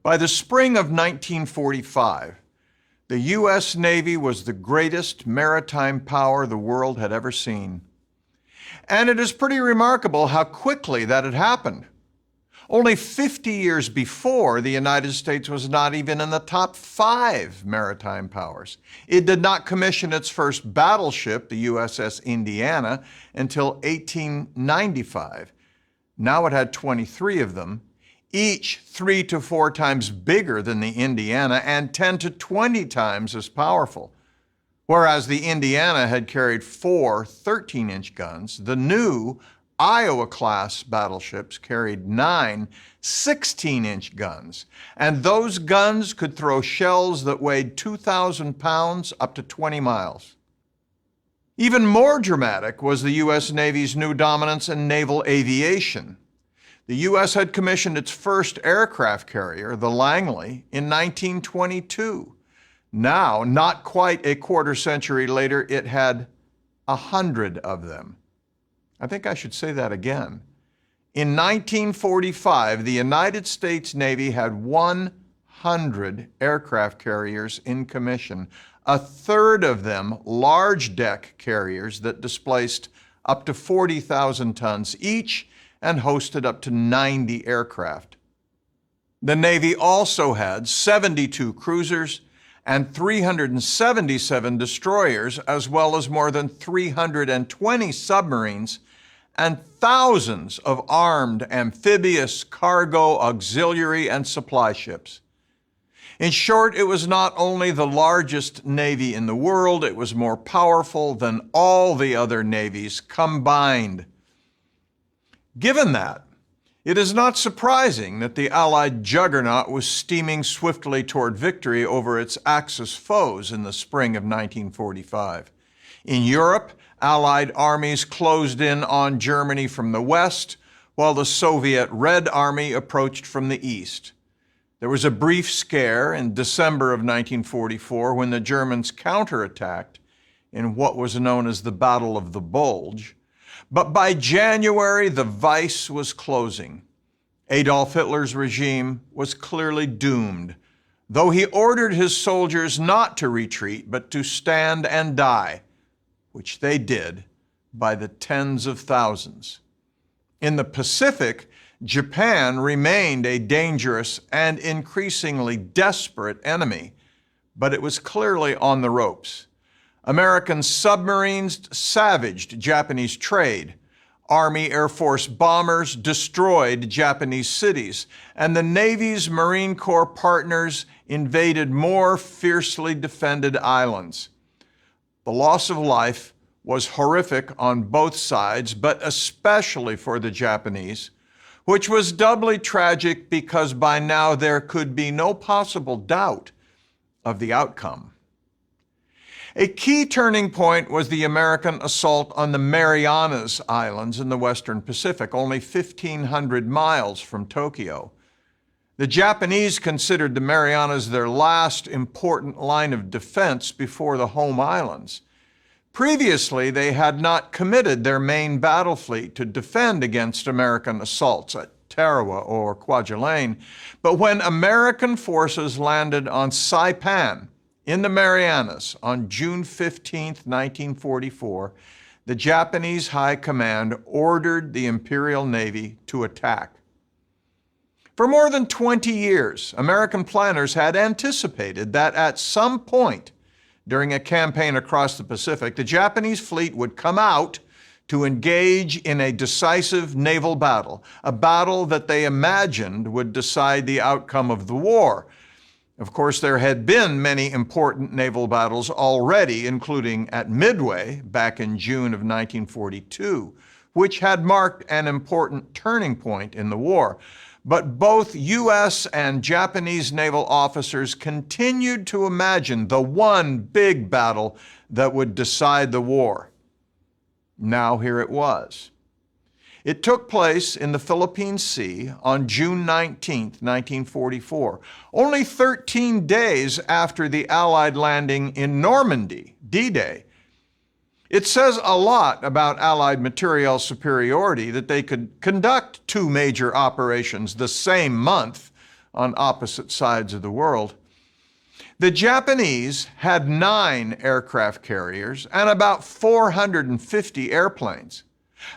By the spring of 1945, the U.S. Navy was the greatest maritime power the world had ever seen. And it is pretty remarkable how quickly that had happened. Only 50 years before, the United States was not even in the top 5 maritime powers. It did not commission its first battleship, the USS Indiana, until 1895. Now it had 23 of them, each 3 to 4 times bigger than the Indiana and 10 to 20 times as powerful. Whereas the Indiana had carried 4 13-inch guns, the new Iowa-class battleships carried 9 16-inch guns, and those guns could throw shells that weighed 2,000 pounds up to 20 miles. Even more dramatic was the U.S. Navy's new dominance in naval aviation. The U.S. had commissioned its first aircraft carrier, the Langley, in 1922. Now, not quite a quarter century later, it had 100 of them. I think I should say that again. In 1945, the United States Navy had 100 aircraft carriers in commission, a third of them large deck carriers that displaced up to 40,000 tons each and hosted up to 90 aircraft. The Navy also had 72 cruisers and 377 destroyers, as well as more than 320 submarines and thousands of armed amphibious, cargo, auxiliary, and supply ships. In short, it was not only the largest navy in the world, it was more powerful than all the other navies combined. Given that, it is not surprising that the Allied juggernaut was steaming swiftly toward victory over its Axis foes in the spring of 1945. In Europe, Allied armies closed in on Germany from the west, while the Soviet Red Army approached from the east. There was a brief scare in December of 1944 when the Germans counterattacked in what was known as the Battle of the Bulge. But by January, the vice was closing. Adolf Hitler's regime was clearly doomed, though he ordered his soldiers not to retreat, but to stand and die, which they did by the tens of thousands. In the Pacific, Japan remained a dangerous and increasingly desperate enemy, but it was clearly on the ropes. American submarines savaged Japanese trade. Army Air Force bombers destroyed Japanese cities, and the Navy's Marine Corps partners invaded more fiercely defended islands. The loss of life was horrific on both sides, but especially for the Japanese, which was doubly tragic because by now there could be no possible doubt of the outcome. A key turning point was the American assault on the Marianas Islands in the Western Pacific, only 1,500 miles from Tokyo. The Japanese considered the Marianas their last important line of defense before the home islands. Previously, they had not committed their main battle fleet to defend against American assaults at Tarawa or Kwajalein, but when American forces landed on Saipan in the Marianas on June 15, 1944, the Japanese High Command ordered the Imperial Navy to attack. For more than 20 years, American planners had anticipated that at some point during a campaign across the Pacific, the Japanese fleet would come out to engage in a decisive naval battle, a battle that they imagined would decide the outcome of the war. Of course, there had been many important naval battles already, including at Midway back in June of 1942, which had marked an important turning point in the war. But both U.S. and Japanese naval officers continued to imagine the one big battle that would decide the war. Now here it was. It took place in the Philippine Sea on June 19, 1944, only 13 days after the Allied landing in Normandy, D-Day. It says a lot about Allied materiel superiority that they could conduct 2 major operations the same month on opposite sides of the world. The Japanese had 9 aircraft carriers and about 450 airplanes.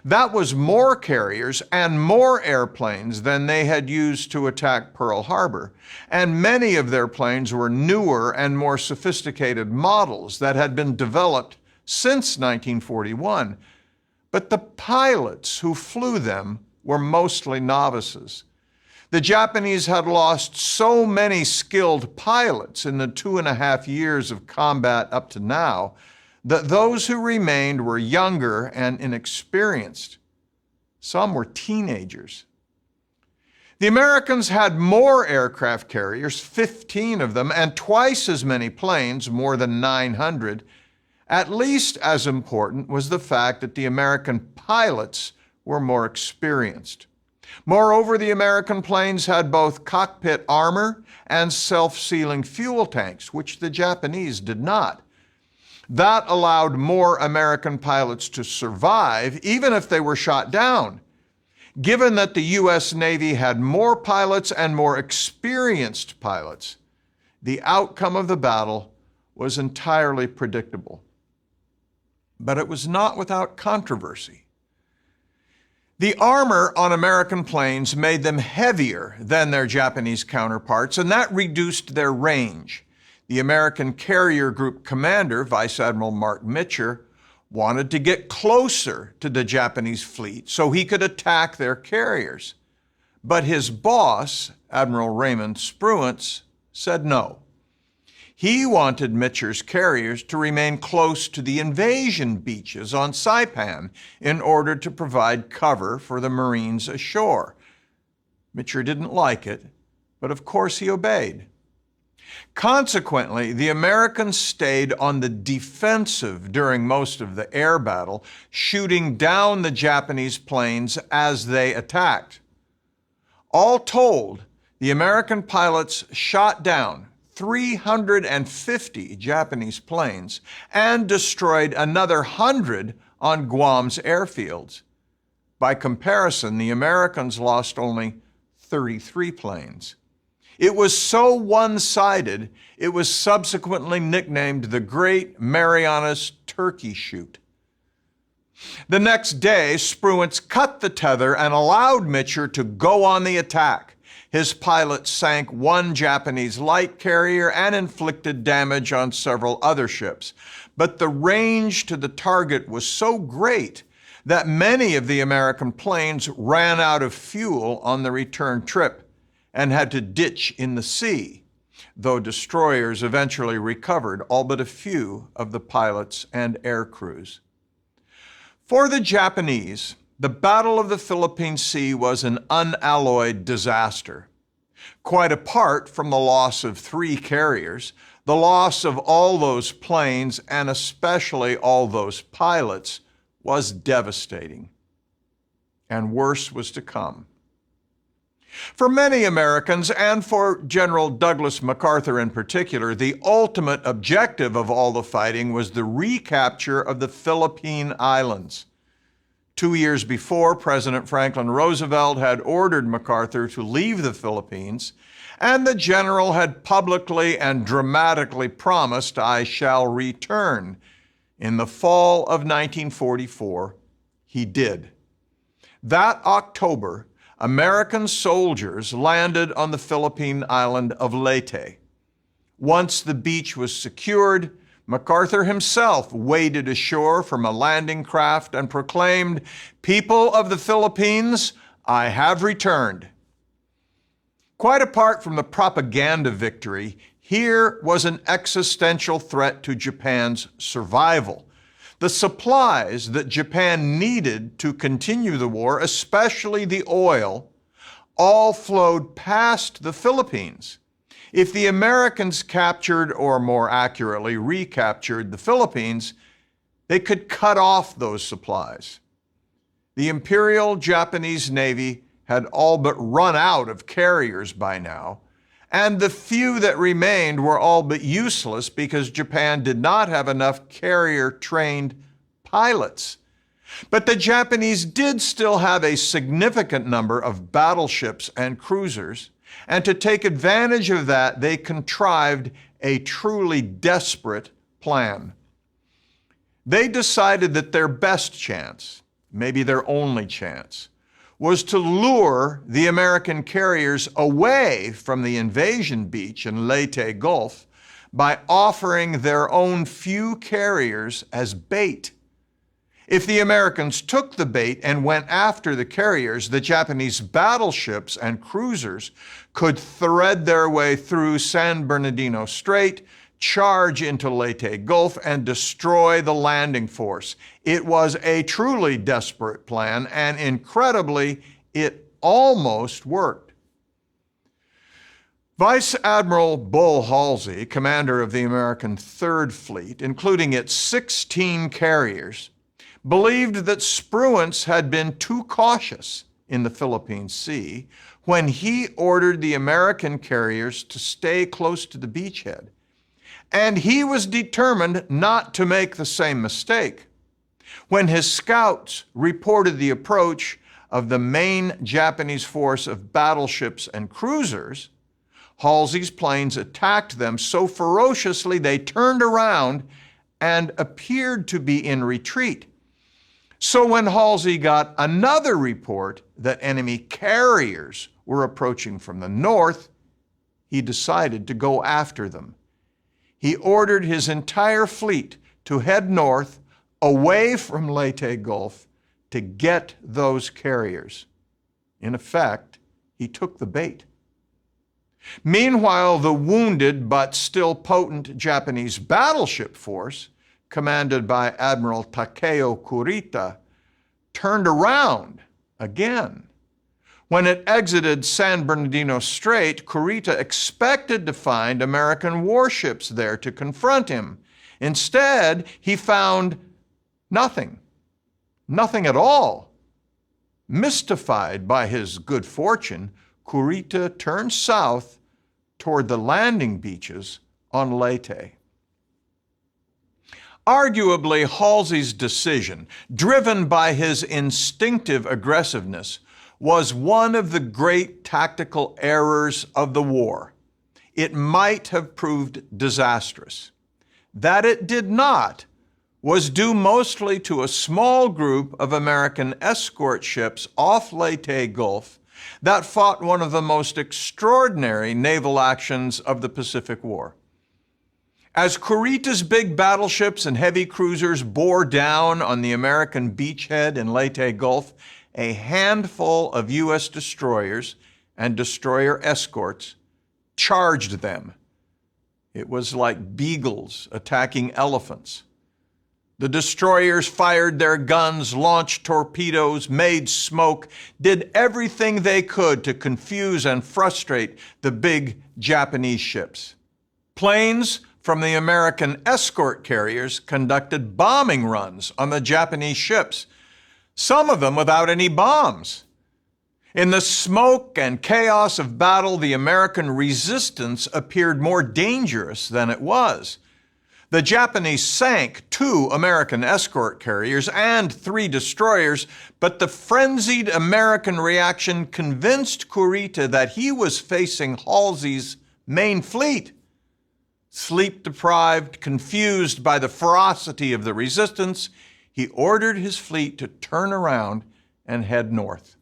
That was more carriers and more airplanes than they had used to attack Pearl Harbor, and many of their planes were newer and more sophisticated models that had been developed since 1941. But the pilots who flew them were mostly novices. The Japanese had lost so many skilled pilots in the 2.5 years of combat up to now that those who remained were younger and inexperienced. Some were teenagers. The Americans had more aircraft carriers, 15 of them, and twice as many planes, more than 900. At least as important was the fact that the American pilots were more experienced. Moreover, the American planes had both cockpit armor and self-sealing fuel tanks, which the Japanese did not. That allowed more American pilots to survive, even if they were shot down. Given that the U.S. Navy had more pilots and more experienced pilots, the outcome of the battle was entirely predictable. But it was not without controversy. The armor on American planes made them heavier than their Japanese counterparts, and that reduced their range. The American Carrier Group commander, Vice Admiral Mark Mitcher, wanted to get closer to the Japanese fleet so he could attack their carriers. But his boss, Admiral Raymond Spruance, said no. He wanted Mitcher's carriers to remain close to the invasion beaches on Saipan in order to provide cover for the Marines ashore. Mitcher didn't like it, but of course he obeyed. Consequently, the Americans stayed on the defensive during most of the air battle, shooting down the Japanese planes as they attacked. All told, the American pilots shot down 350 Japanese planes and destroyed another 100 on Guam's airfields. By comparison, the Americans lost only 33 planes. It was so one-sided, it was subsequently nicknamed the Great Marianas Turkey Shoot. The next day, Spruance cut the tether and allowed Mitcher to go on the attack. His pilots sank 1 Japanese light carrier and inflicted damage on several other ships. But the range to the target was so great that many of the American planes ran out of fuel on the return trip and had to ditch in the sea, though destroyers eventually recovered all but a few of the pilots and air crews. For the Japanese, the Battle of the Philippine Sea was an unalloyed disaster. Quite apart from the loss of 3 carriers, the loss of all those planes, and especially all those pilots, was devastating. And worse was to come. For many Americans, and for General Douglas MacArthur in particular, the ultimate objective of all the fighting was the recapture of the Philippine Islands. 2 years before, President Franklin Roosevelt had ordered MacArthur to leave the Philippines, and the general had publicly and dramatically promised, "I shall return." In the fall of 1944, he did. That October, American soldiers landed on the Philippine island of Leyte. Once the beach was secured, MacArthur himself waded ashore from a landing craft and proclaimed, "People of the Philippines, I have returned." Quite apart from the propaganda victory, here was an existential threat to Japan's survival. The supplies that Japan needed to continue the war, especially the oil, all flowed past the Philippines. If the Americans captured, or more accurately, recaptured the Philippines, they could cut off those supplies. The Imperial Japanese Navy had all but run out of carriers by now, and the few that remained were all but useless because Japan did not have enough carrier-trained pilots. But the Japanese did still have a significant number of battleships and cruisers, And to take advantage of that, they contrived a truly desperate plan. They decided that their best chance, maybe their only chance, was to lure the American carriers away from the invasion beach in Leyte Gulf by offering their own few carriers as bait. If the Americans took the bait and went after the carriers, the Japanese battleships and cruisers could thread their way through San Bernardino Strait, charge into Leyte Gulf, and destroy the landing force. It was a truly desperate plan, and incredibly, it almost worked. Vice Admiral Bull Halsey, commander of the American Third Fleet, including its 16 carriers, believed that Spruance had been too cautious in the Philippine Sea when he ordered the American carriers to stay close to the beachhead. And he was determined not to make the same mistake. When his scouts reported the approach of the main Japanese force of battleships and cruisers, Halsey's planes attacked them so ferociously they turned around and appeared to be in retreat. So when Halsey got another report that enemy carriers were approaching from the north, he decided to go after them. He ordered his entire fleet to head north, away from Leyte Gulf, to get those carriers. In effect, he took the bait. Meanwhile, the wounded but still potent Japanese battleship force, commanded by Admiral Takeo Kurita, turned around again. When it exited San Bernardino Strait, Kurita expected to find American warships there to confront him. Instead, he found nothing at all. Mystified by his good fortune, Kurita turned south toward the landing beaches on Leyte. Arguably, Halsey's decision, driven by his instinctive aggressiveness, was one of the great tactical errors of the war. It might have proved disastrous. That it did not was due mostly to a small group of American escort ships off Leyte Gulf that fought one of the most extraordinary naval actions of the Pacific War. As Kurita's big battleships and heavy cruisers bore down on the American beachhead in Leyte Gulf, a handful of U.S. destroyers and destroyer escorts charged them. It was like beagles attacking elephants. The destroyers fired their guns, launched torpedoes, made smoke, did everything they could to confuse and frustrate the big Japanese ships. Planes from the American escort carriers conducted bombing runs on the Japanese ships, some of them without any bombs. In the smoke and chaos of battle, the American resistance appeared more dangerous than it was. The Japanese sank 2 American escort carriers and 3 destroyers, but the frenzied American reaction convinced Kurita that he was facing Halsey's main fleet. Sleep-deprived, confused by the ferocity of the resistance, he ordered his fleet to turn around and head north.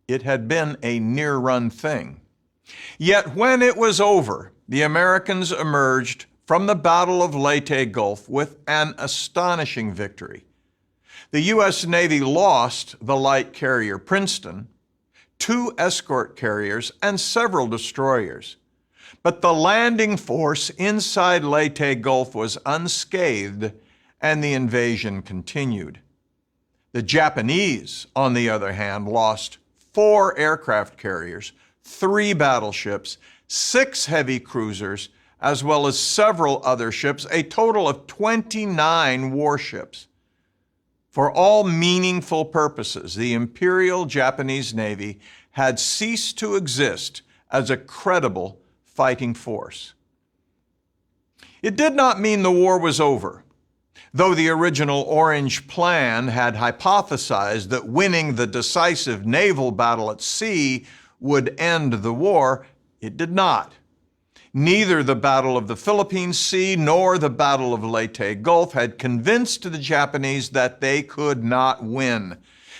It had been a near-run thing. Yet when it was over, the Americans emerged from the Battle of Leyte Gulf with an astonishing victory. The U.S. Navy lost the light carrier Princeton, 2 escort carriers, and several destroyers. But the landing force inside Leyte Gulf was unscathed, and the invasion continued. The Japanese, on the other hand, lost 4 aircraft carriers, 3 battleships, 6 heavy cruisers, as well as several other ships, a total of 29 warships. For all meaningful purposes, the Imperial Japanese Navy had ceased to exist as a credible fighting force. It did not mean the war was over. Though the original Orange Plan had hypothesized that winning the decisive naval battle at sea would end the war, it did not. Neither the Battle of the Philippine Sea nor the Battle of Leyte Gulf had convinced the Japanese that they could not win.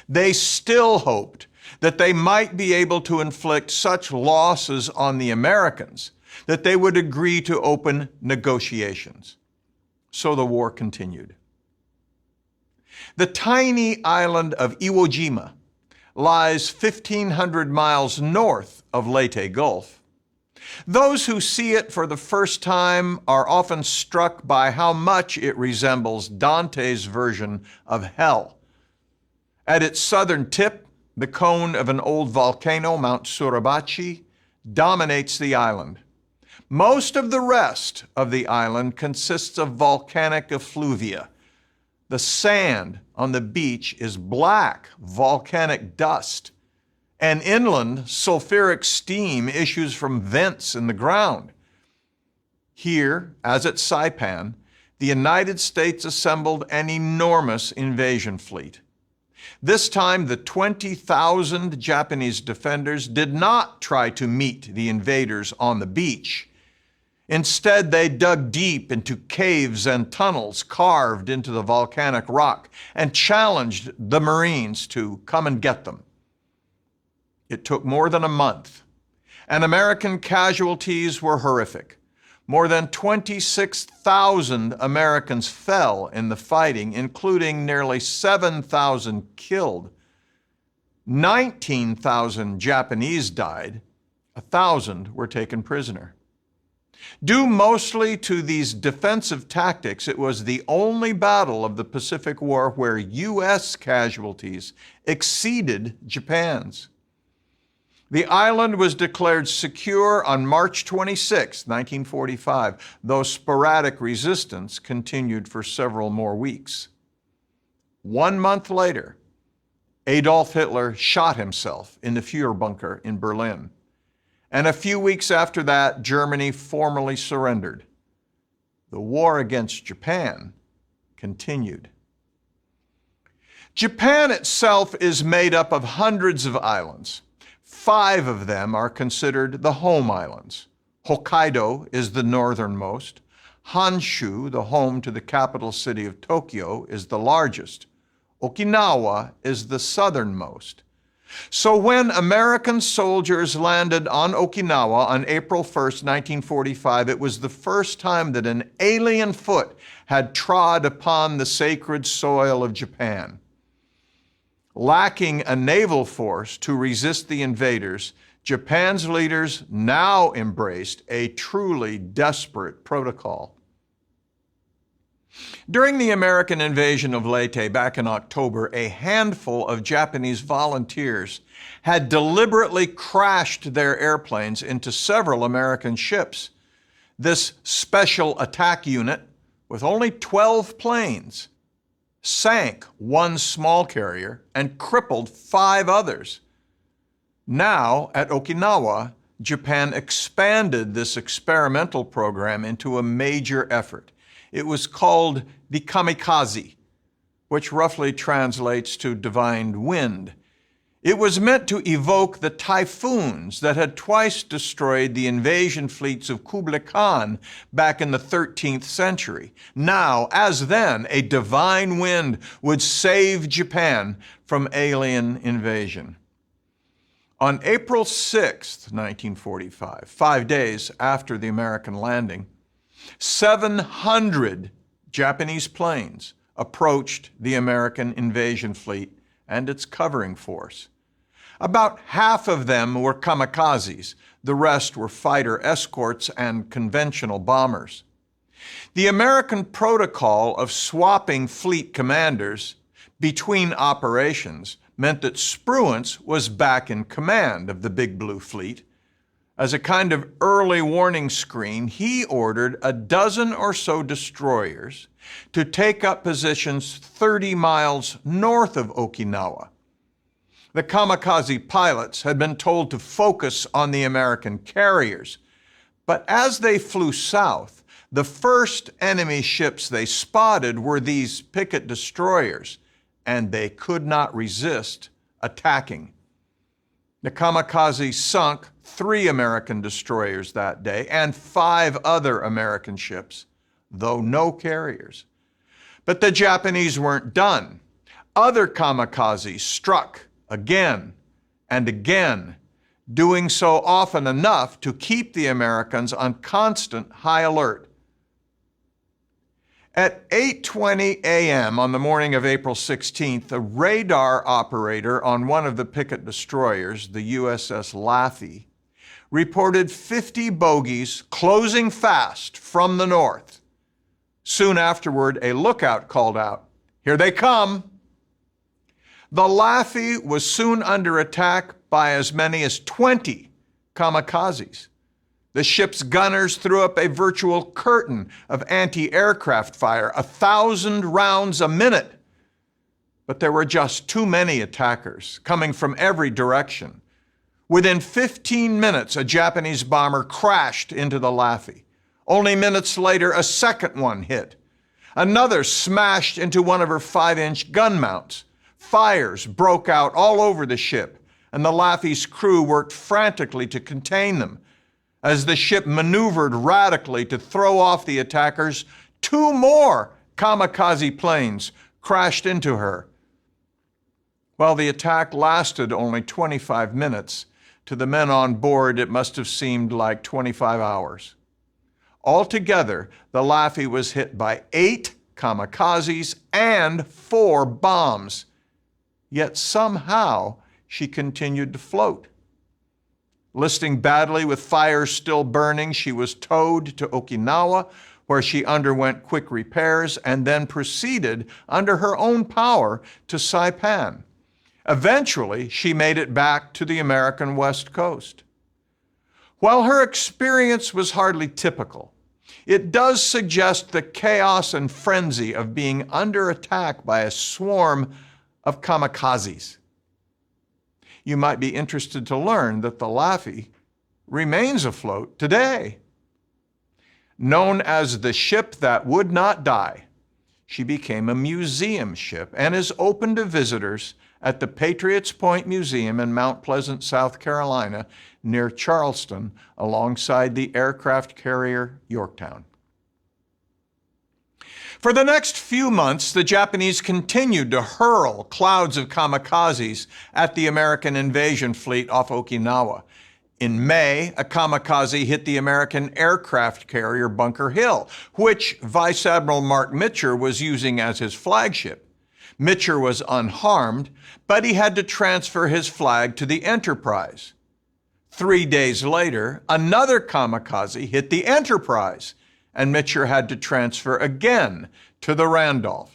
They still hoped that they might be able to inflict such losses on the Americans that they would agree to open negotiations. So the war continued. The tiny island of Iwo Jima lies 1,500 miles north of Leyte Gulf. Those who see it for the first time are often struck by how much it resembles Dante's version of hell. At its southern tip, the cone of an old volcano, Mount Suribachi, dominates the island. Most of the rest of the island consists of volcanic effluvia. The sand on the beach is black volcanic dust, and inland sulfuric steam issues from vents in the ground. Here, as at Saipan, the United States assembled an enormous invasion fleet. This time, the 20,000 Japanese defenders did not try to meet the invaders on the beach. Instead, they dug deep into caves and tunnels carved into the volcanic rock and challenged the Marines to come and get them. It took more than a month, and American casualties were horrific. More than 26,000 Americans fell in the fighting, including nearly 7,000 killed. 19,000 Japanese died. 1,000 were taken prisoner. Due mostly to these defensive tactics, it was the only battle of the Pacific War where U.S. casualties exceeded Japan's. The island was declared secure on March 26, 1945, though sporadic resistance continued for several more weeks. 1 month later, Adolf Hitler shot himself in the Fuhrer bunker in Berlin. And a few weeks after that, Germany formally surrendered. The war against Japan continued. Japan itself is made up of hundreds of islands. 5 of them are considered the home islands. Hokkaido is the northernmost. Honshu, the home to the capital city of Tokyo, is the largest. Okinawa is the southernmost. So when American soldiers landed on Okinawa on April 1st, 1945, it was the first time that an alien foot had trod upon the sacred soil of Japan. Lacking a naval force to resist the invaders, Japan's leaders now embraced a truly desperate protocol. During the American invasion of Leyte back in October, a handful of Japanese volunteers had deliberately crashed their airplanes into several American ships. This special attack unit, with only 12 planes, sank 1 small carrier and crippled 5 others. Now, at Okinawa, Japan expanded this experimental program into a major effort. It was called the Kamikaze, which roughly translates to divine wind. It was meant to evoke the typhoons that had twice destroyed the invasion fleets of Kublai Khan back in the 13th century. Now, as then, a divine wind would save Japan from alien invasion. On April 6, 1945, 5 days after the American landing, 700 Japanese planes approached the American invasion fleet and its covering force. About half of them were kamikazes. The rest were fighter escorts and conventional bombers. The American protocol of swapping fleet commanders between operations meant that Spruance was back in command of the Big Blue Fleet. As a kind of early warning screen, he ordered a dozen or so destroyers to take up positions 30 miles north of Okinawa. The kamikaze pilots had been told to focus on the American carriers, but as they flew south, the first enemy ships they spotted were these picket destroyers, and they could not resist attacking. The Kamikaze sunk 3 American destroyers that day and 5 other American ships, though no carriers. But the Japanese weren't done. Other kamikazes struck again and again, doing so often enough to keep the Americans on constant high alert. At 8:20 a.m. on the morning of April 16th, a radar operator on one of the picket destroyers, the USS Missouri, reported 50 bogies closing fast from the north. Soon afterward, a lookout called out, "Here they come!" The Missouri was soon under attack by as many as 20 kamikazes. The ship's gunners threw up a virtual curtain of anti-aircraft fire, 1,000 rounds a minute. But there were just too many attackers coming from every direction. Within 15 minutes, a Japanese bomber crashed into the Missouri. Only minutes later, a second one hit. Another smashed into one of her 5-inch gun mounts. Fires broke out all over the ship, and the Missouri's crew worked frantically to contain them. As the ship maneuvered radically to throw off the attackers, 2 more kamikaze planes crashed into her. While the attack lasted only 25 minutes, to the men on board it must have seemed like 25 hours. Altogether, the Missouri was hit by 8 kamikazes and 4 bombs. Yet somehow she continued to float. Listing badly with fires still burning, she was towed to Okinawa, where she underwent quick repairs and then proceeded, under her own power, to Saipan. Eventually, she made it back to the American West Coast. While her experience was hardly typical, it does suggest the chaos and frenzy of being under attack by a swarm of kamikazes. You might be interested to learn that the Missouri remains afloat today. Known as the ship that would not die, she became a museum ship and is open to visitors at the Patriots Point Museum in Mount Pleasant, South Carolina, near Charleston, alongside the aircraft carrier Yorktown. For the next few months, the Japanese continued to hurl clouds of kamikazes at the American invasion fleet off Okinawa. In May, a kamikaze hit the American aircraft carrier Bunker Hill, which Vice Admiral Mark Mitcher was using as his flagship. Mitcher was unharmed, but he had to transfer his flag to the Enterprise. 3 days later, another kamikaze hit the Enterprise, and Mitcher had to transfer again to the Randolph.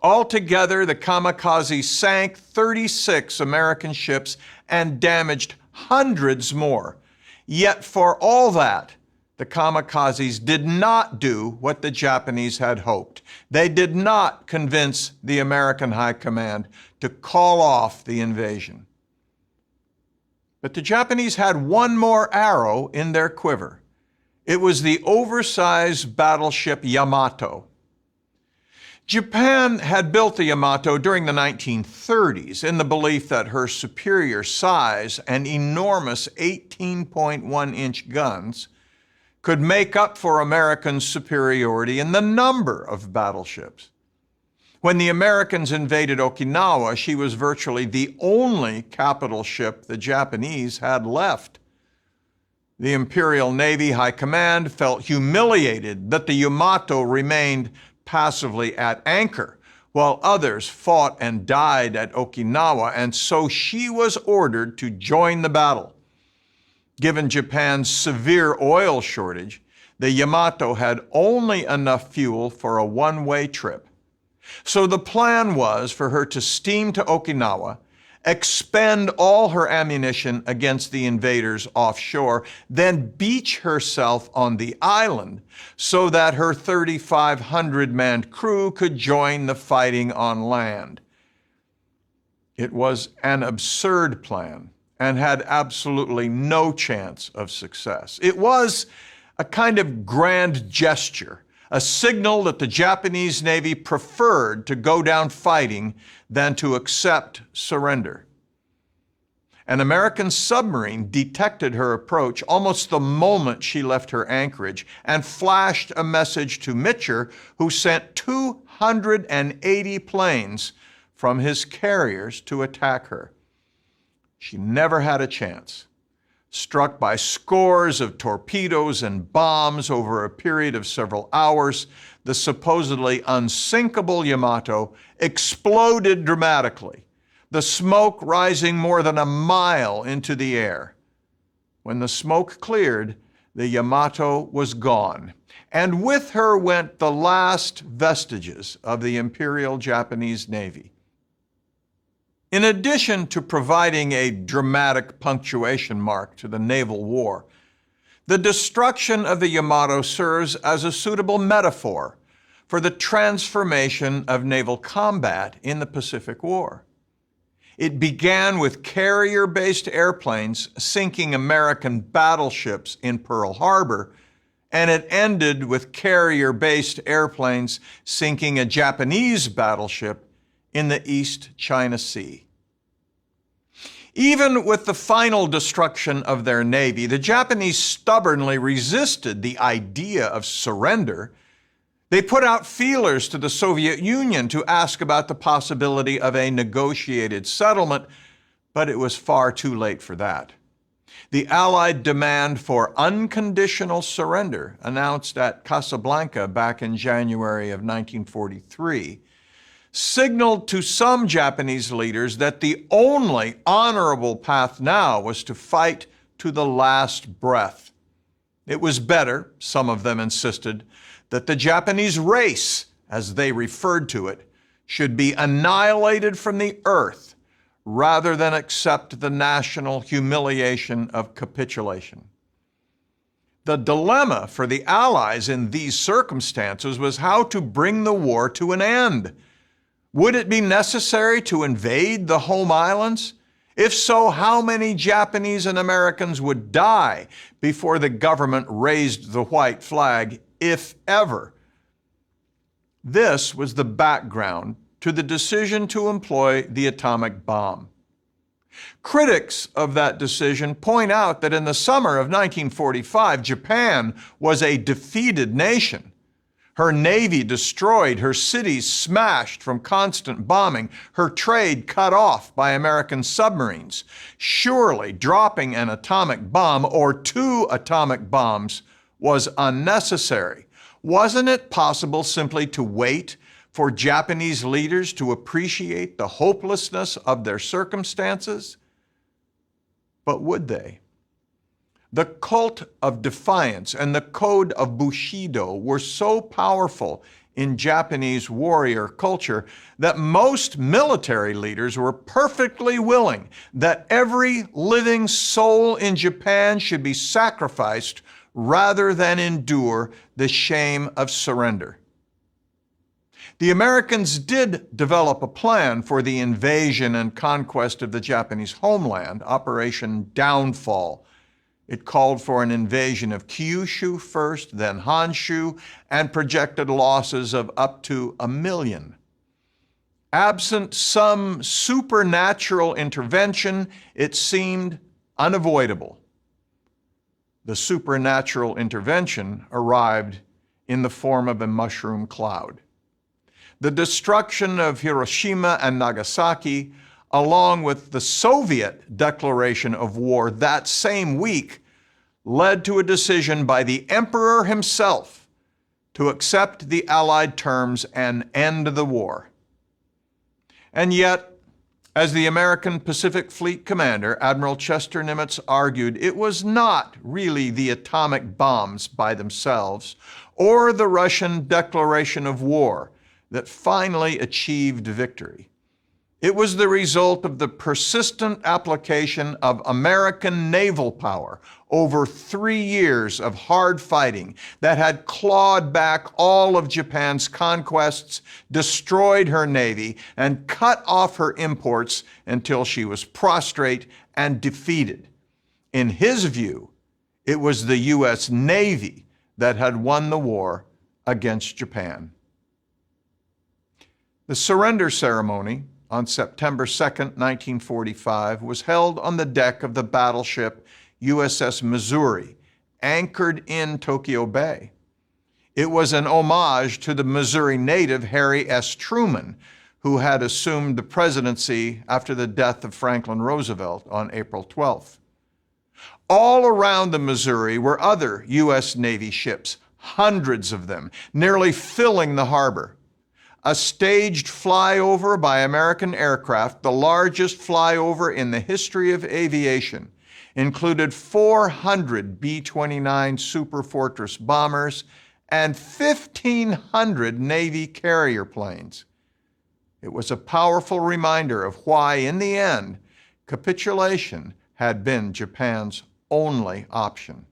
Altogether, the kamikazes sank 36 American ships and damaged hundreds more. Yet for all that, the kamikazes did not do what the Japanese had hoped. They did not convince the American High Command to call off the invasion. But the Japanese had one more arrow in their quiver. It was the oversized battleship Yamato. Japan had built the Yamato during the 1930s in the belief that her superior size and enormous 18.1-inch guns could make up for American superiority in the number of battleships. When the Americans invaded Okinawa, she was virtually the only capital ship the Japanese had left. The Imperial Navy High Command felt humiliated that the Yamato remained passively at anchor, while others fought and died at Okinawa, and so she was ordered to join the battle. Given Japan's severe oil shortage, the Yamato had only enough fuel for a one-way trip. So the plan was for her to steam to Okinawa, expend all her ammunition against the invaders offshore, then beach herself on the island so that her 3,500-man crew could join the fighting on land. It was an absurd plan and had absolutely no chance of success. It was a kind of grand gesture, a signal that the Japanese Navy preferred to go down fighting than to accept surrender. An American submarine detected her approach almost the moment she left her anchorage and flashed a message to Mitcher, who sent 280 planes from his carriers to attack her. She never had a chance. Struck by scores of torpedoes and bombs over a period of several hours, the supposedly unsinkable Yamato exploded dramatically, the smoke rising more than a mile into the air. When the smoke cleared, the Yamato was gone, and with her went the last vestiges of the Imperial Japanese Navy. In addition to providing a dramatic punctuation mark to the naval war, the destruction of the Yamato serves as a suitable metaphor for the transformation of naval combat in the Pacific War. It began with carrier-based airplanes sinking American battleships in Pearl Harbor, and it ended with carrier-based airplanes sinking a Japanese battleship in the East China Sea. Even with the final destruction of their navy, the Japanese stubbornly resisted the idea of surrender. They put out feelers to the Soviet Union to ask about the possibility of a negotiated settlement, but it was far too late for that. The Allied demand for unconditional surrender, announced at Casablanca back in January of 1943, signaled to some Japanese leaders that the only honorable path now was to fight to the last breath. It was better, some of them insisted, that the Japanese race, as they referred to it, should be annihilated from the earth rather than accept the national humiliation of capitulation. The dilemma for the Allies in these circumstances was how to bring the war to an end. Would it be necessary to invade the home islands? If so, how many Japanese and Americans would die before the government raised the white flag, if ever? This was the background to the decision to employ the atomic bomb. Critics of that decision point out that in the summer of 1945, Japan was a defeated nation. Her navy destroyed, her cities smashed from constant bombing, her trade cut off by American submarines. Surely dropping an atomic bomb or two atomic bombs was unnecessary. Wasn't it possible simply to wait for Japanese leaders to appreciate the hopelessness of their circumstances? But would they? The cult of defiance and the code of Bushido were so powerful in Japanese warrior culture that most military leaders were perfectly willing that every living soul in Japan should be sacrificed rather than endure the shame of surrender. The Americans did develop a plan for the invasion and conquest of the Japanese homeland, Operation Downfall. It called for an invasion of Kyushu first, then Honshu, and projected losses of up to 1 million. Absent some supernatural intervention, it seemed unavoidable. The supernatural intervention arrived in the form of a mushroom cloud. The destruction of Hiroshima and Nagasaki, along with the Soviet declaration of war that same week, led to a decision by the Emperor himself to accept the Allied terms and end the war. And yet, as the American Pacific Fleet commander, Admiral Chester Nimitz, argued, it was not really the atomic bombs by themselves or the Russian declaration of war that finally achieved victory. It was the result of the persistent application of American naval power over 3 years of hard fighting that had clawed back all of Japan's conquests, destroyed her navy, and cut off her imports until she was prostrate and defeated. In his view, it was the U.S. Navy that had won the war against Japan. The surrender ceremony, on September 2, 1945, was held on the deck of the battleship USS Missouri, anchored in Tokyo Bay. It was an homage to the Missouri native Harry S. Truman, who had assumed the presidency after the death of Franklin Roosevelt on April 12th. All around the Missouri were other U.S. Navy ships, hundreds of them, nearly filling the harbor. A staged flyover by American aircraft, the largest flyover in the history of aviation, included 400 B-29 Super Fortress bombers and 1,500 Navy carrier planes. It was a powerful reminder of why, in the end, capitulation had been Japan's only option.